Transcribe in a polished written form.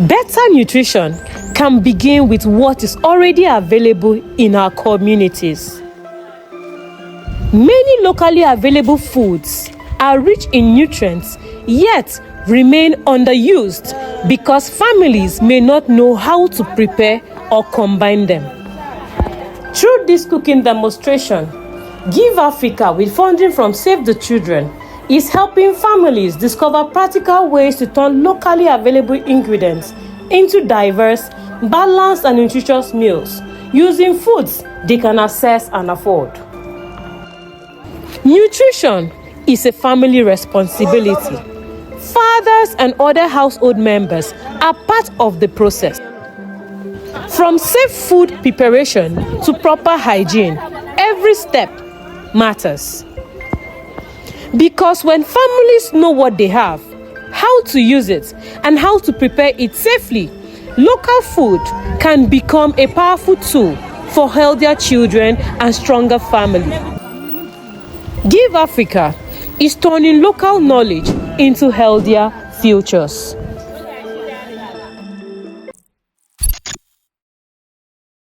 Better nutrition can begin with what is already available in our communities. Many locally available foods are rich in nutrients, yet remain underused because families may not know how to prepare or combine them. Through this cooking demonstration, GHIV Africa, with funding from Save the Children, is helping families discover practical ways to turn locally available ingredients into diverse, balanced and nutritious meals using foods they can access and afford. Nutrition is a family responsibility. Fathers and other household members are part of the process. From safe food preparation to proper hygiene, every step matters. Because when families know what they have, how to use it, and how to prepare it safely, local food can become a powerful tool for healthier children and stronger families. GHIV Africa is turning local knowledge into healthier futures.